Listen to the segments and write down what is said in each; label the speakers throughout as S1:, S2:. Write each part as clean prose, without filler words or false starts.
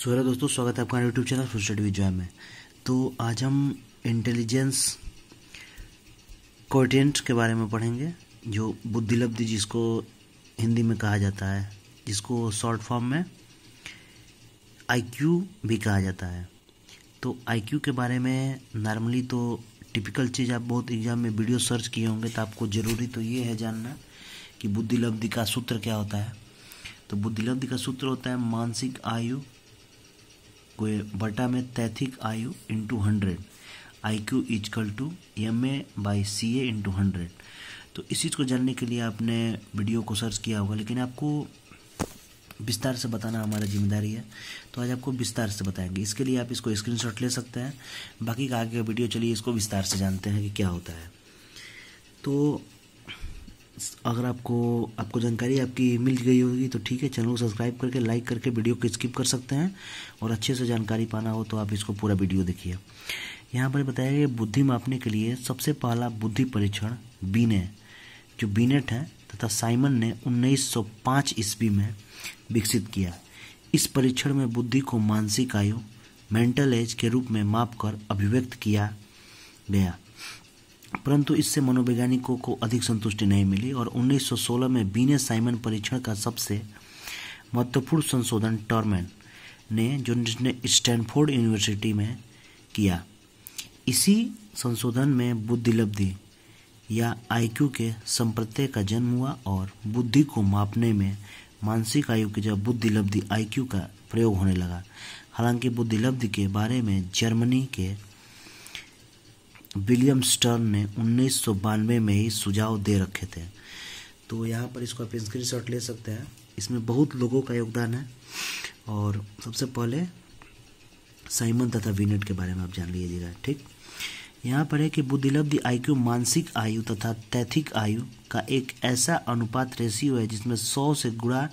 S1: So hello दोस्तों, स्वागत है आपका YouTube channel full study with Joy में। तो आज हम इंटेलिजेंस कोएफिशिएंट के बारे में पढ़ेंगे, जो बुद्धिलब्धि जिसको हिंदी में कहा जाता है, जिसको शॉर्ट फॉर्म में आईक्यू भी कहा जाता है। तो आईक्यू के बारे में नॉर्मली तो टिपिकल चीज़ आप बहुत एग्जाम में वीडियो सर्च किए होंगे, तो आपको ज़रूरी तो ये है जानना कि बुद्धिलब्धि का सूत्र क्या होता है। तो बुद्धिलब्धि का सूत्र होता है मानसिक आयु कोई बटा में तैथिक आयु into 100, IQ is equal to MA/CA into 100। तो इस चीज़ को जानने के लिए आपने वीडियो को सर्च किया होगा, लेकिन आपको विस्तार से बताना हमारा जिम्मेदारी है। तो आज आपको विस्तार से बताएंगे। इसके लिए आप इसको स्क्रीनशॉट ले सकते हैं। बाकी का आगे का वीडियो चलिए इसको विस्तार से जानते हैं कि क्या होता है। तो अगर आपको जानकारी आपकी मिल गई होगी तो ठीक है, चैनल को सब्सक्राइब करके लाइक करके वीडियो को स्किप कर सकते हैं, और अच्छे से जानकारी पाना हो तो आप इसको पूरा वीडियो देखिए। यहाँ पर बताया गया बुद्धि मापने के लिए सबसे पहला बुद्धि परीक्षण बीनेट है तथा साइमन ने 1905 ईस्वी में विकसित किया। इस परीक्षण में बुद्धि को मानसिक आयु मेंटल एज के रूप में मापकर अभिव्यक्त किया गया, परंतु इससे मनोवैज्ञानिकों को अधिक संतुष्टि नहीं मिली और 1916 में बीने साइमन परीक्षण का सबसे महत्वपूर्ण संशोधन टॉरमैन ने जिसने स्टैनफोर्ड यूनिवर्सिटी में किया। इसी संशोधन में बुद्धिलब्धि या आईक्यू के संप्रत्यय का जन्म हुआ और बुद्धि को मापने में मानसिक आयु की जगह बुद्धिलब्धि आईक्यू का प्रयोग होने लगा। हालांकि बुद्धिलब्धि के बारे में जर्मनी के विलियम स्टर्न ने 1992 में ही सुझाव दे रखे थे। तो यहाँ पर इसको आप स्क्रीनशॉट ले सकते हैं। इसमें बहुत लोगों का योगदान है, और सबसे पहले साइमन तथा बीनेट के बारे में आप जान लीजिएगा। ठीक, यहाँ पर है कि बुद्धिलब्धि आईक्यू मानसिक आयु तथा तैथिक आयु का एक ऐसा अनुपात रेशियो है जिसमें 100 से गुणा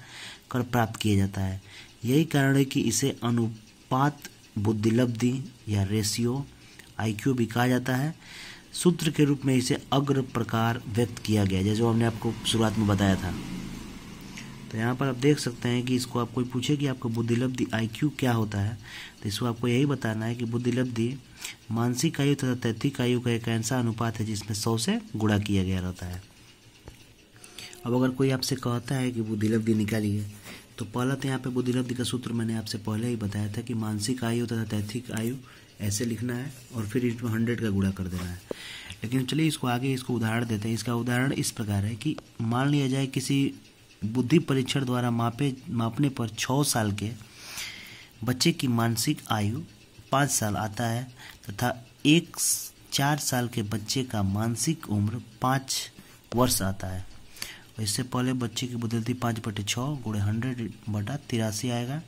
S1: कर प्राप्त किया जाता है। यही कारण है कि इसे अनुपात बुद्धिलब्धि या रेशियो आईक्यू भी कहा जाता है। सूत्र के रूप में इसे अग्र प्रकार व्यक्त किया गया, जैसे हमने आपको शुरुआत में बताया था। तो यहाँ पर आप देख सकते हैं कि इसको आप कोई पूछे कि आपको बुद्धिलब्धि आईक्यू क्या होता है, तो इसको आपको यही बताना है कि बुद्धिलब्धि मानसिक आयु तथा तैथिक आयु का एक ऐसा अनुपात है जिसमें 100 से गुणा किया गया रहता है। अब अगर कोई आपसे कहता है कि बुद्धिलब्धि निकालिए, तो पहला तो यहाँ पे बुद्धिलब्धि का सूत्र मैंने आपसे पहले ही बताया था कि मानसिक आयु तथा तैथिक आयु ऐसे लिखना है और फिर इसमें 100 का गुणा कर देना है। लेकिन चलिए इसको आगे उदाहरण देते हैं। इसका उदाहरण इस प्रकार है कि मान लिया जाए किसी बुद्धि परीक्षण द्वारा मापने पर 6 साल के बच्चे की मानसिक आयु 5 साल आता है तथा 4 साल के बच्चे का मानसिक उम्र 5 वर्ष आता है। इससे पहले बच्चे की बुद्धिलब्धि 5/6 गुणे 100/83 आएगा।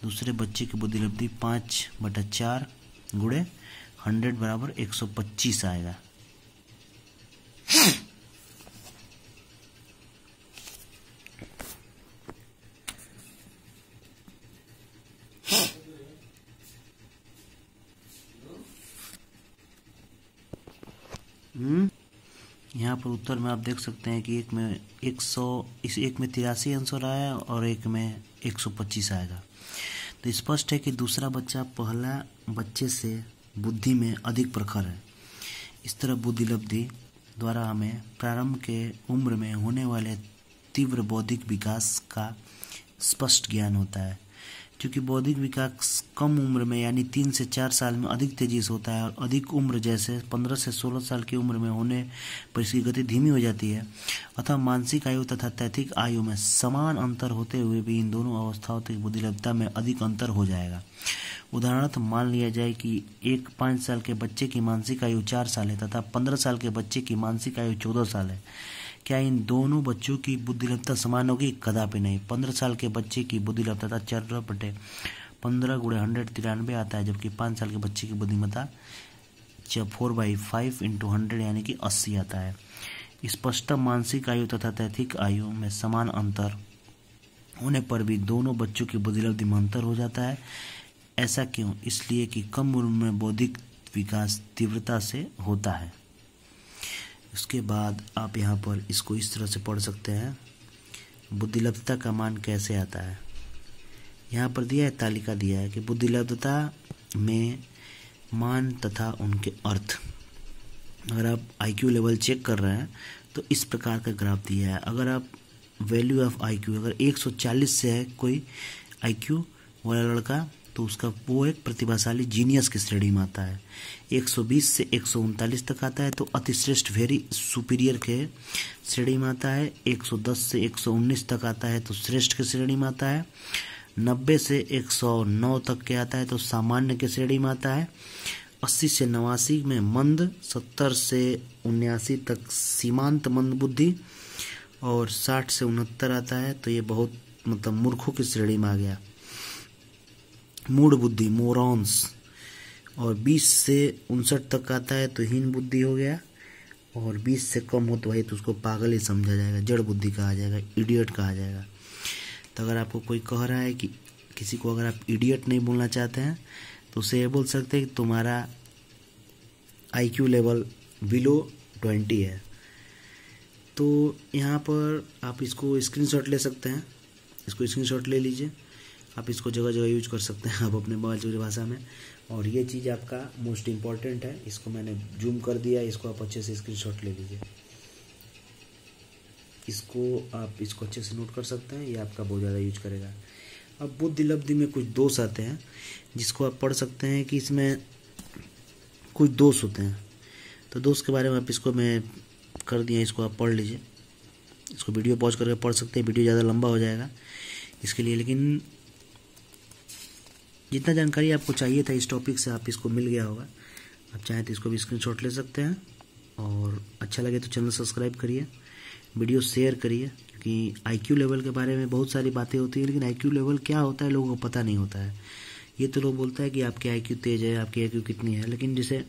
S1: दूसरे बच्चे की बुद्धिलब्धि 5/4 गुणे 100 बराबर 125 आएगा। यहाँ पर उत्तर में आप देख सकते हैं कि एक में 83 आंसर आया और एक में 125 आएगा। तो स्पष्ट है कि दूसरा बच्चा पहला बच्चे से बुद्धि में अधिक प्रखर है। इस तरह बुद्धिलब्धि द्वारा हमें प्रारंभ के उम्र में होने वाले तीव्र बौद्धिक विकास का स्पष्ट ज्ञान होता है। क्योंकि बौद्धिक विकास कम उम्र में यानी 3 से 4 साल में अधिक तेजी से होता है, और अधिक उम्र जैसे 15 से 16 साल की उम्र में होने पर इसकी गति धीमी हो जाती है। अतः मानसिक आयु तथा तैथिक आयु में समान अंतर होते हुए भी इन दोनों अवस्थाओं तक बुद्धिलब्धता में अधिक अंतर हो जाएगा। उदाहरणार्थ मान लिया जाए कि एक 5 साल के बच्चे की मानसिक आयु 4 साल है तथा 15 साल के बच्चे की मानसिक आयु 14 साल है। क्या इन दोनों बच्चों की बुद्धिलब्धता समान होगी? कदापि नहीं। 15 साल के बच्चे की बुद्धिलब्धता 4/15 गुणे 100 93 आता है, जबकि 5 साल के बच्चे की बुद्धिमत्ता 4/5 इंटू 100 यानी कि 80 आता है। स्पष्टतः मानसिक आयु तथा तैथिक आयु में समान अंतर होने पर भी दोनों बच्चों की बुद्धिलब्धि में अंतर हो जाता है। ऐसा क्यों? इसलिए कि कम उम्र में बौद्धिक विकास तीव्रता से होता है। उसके बाद आप यहाँ पर इसको इस तरह से पढ़ सकते हैं, बुद्धिलब्धता का मान कैसे आता है। यहाँ पर दिया है, तालिका दिया है कि बुद्धिलब्धता में मान तथा उनके अर्थ। अगर आप IQ लेवल चेक कर रहे हैं तो इस प्रकार का ग्राफ दिया है। अगर आप वैल्यू ऑफ IQ अगर 140 से है कोई IQ वाला लड़का तो उसका वो एक प्रतिभाशाली जीनियस की श्रेणी में आता है। 120 से 139 तक आता है तो अतिश्रेष्ठ वेरी सुपीरियर के श्रेणी में आता है। 110 से 119 तक आता है तो श्रेष्ठ के श्रेणी में आता है। 90 से 109 तक के आता है तो सामान्य के श्रेणी में आता है। 80 से 89 में मंद, 70 से 79 तक सीमांत मंद बुद्धि और 60 से 69 आता है तो ये बहुत मतलब मूर्खों की श्रेणी में आ गया, मूढ़ बुद्धि, मोरॉन्स। और 20 से 59 तक आता है तो हीन बुद्धि हो गया और 20 से कम हो तो भाई तो उसको पागल ही समझा जाएगा, जड़ बुद्धि कहा जाएगा, इडियट कहा जाएगा। तो अगर आपको कोई कह रहा है कि किसी को अगर आप इडियट नहीं बोलना चाहते हैं तो उसे ये बोल सकते हैं कि तुम्हारा IQ लेवल बिलो 20 है। तो यहाँ पर आप इसको स्क्रीनशॉट ले सकते हैं, इसको स्क्रीनशॉट ले लीजिए, आप इसको जगह जगह यूज कर सकते हैं आप अपने मोबाइल की भाषा में। और ये चीज़ आपका मोस्ट इम्पॉर्टेंट है, इसको मैंने जूम कर दिया, इसको आप अच्छे से स्क्रीनशॉट ले लीजिए, इसको आप इसको अच्छे से नोट कर सकते हैं, ये आपका बहुत ज़्यादा यूज करेगा। अब बुद्धिलब्धि में कुछ दोष आते हैं जिसको आप पढ़ सकते हैं कि इसमें कुछ दोष होते हैं। तो दोष के बारे में आप इसको मैं कर दिया, इसको आप पढ़ लीजिए, इसको वीडियो पॉज करके पढ़ सकते हैं, वीडियो ज़्यादा लंबा हो जाएगा इसके लिए। लेकिन जितना जानकारी आपको चाहिए था इस टॉपिक से आप इसको मिल गया होगा। आप चाहें तो इसको भी स्क्रीनशॉट ले सकते हैं और अच्छा लगे तो चैनल सब्सक्राइब करिए, वीडियो शेयर करिए, क्योंकि IQ लेवल के बारे में बहुत सारी बातें होती हैं लेकिन IQ लेवल क्या होता है लोगों को पता नहीं होता है। ये तो लोग बोलता है कि आपकी IQ तेज़ है, आपकी IQ कितनी है, लेकिन जैसे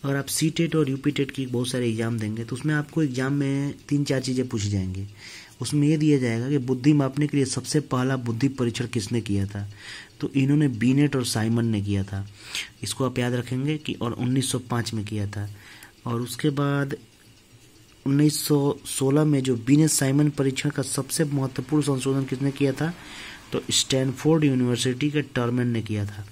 S1: अगर आप CTET और UPTET की बहुत सारे एग्जाम देंगे तो उसमें आपको एग्जाम में 3-4 चीज़ें पूछी जाएंगी। उसमें ये दिया जाएगा कि बुद्धि मापने के लिए सबसे पहला बुद्धि परीक्षण किसने किया था, तो इन्होंने बीनेट और साइमन ने किया था, इसको आप याद रखेंगे कि और 1905 में किया था। और उसके बाद 1916 में जो बीनेट साइमन परीक्षण का सबसे महत्वपूर्ण संशोधन किसने किया था, तो स्टैनफोर्ड यूनिवर्सिटी के टर्मन ने किया था।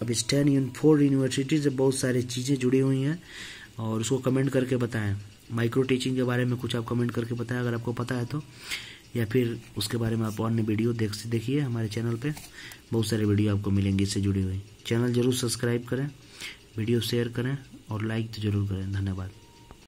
S1: अब स्टैनफोर्ड यूनिवर्सिटी से बहुत सारी चीज़ें जुड़ी हुई हैं और उसको कमेंट करके बताएं। माइक्रो टीचिंग के बारे में कुछ आप कमेंट करके बताएं अगर आपको पता है तो, या फिर उसके बारे में आप अन्य वीडियो देखिए हमारे चैनल पे, बहुत सारे वीडियो आपको मिलेंगे इससे जुड़ी हुई। चैनल जरूर सब्सक्राइब करें, वीडियो शेयर करें और लाइक तो जरूर करें। धन्यवाद।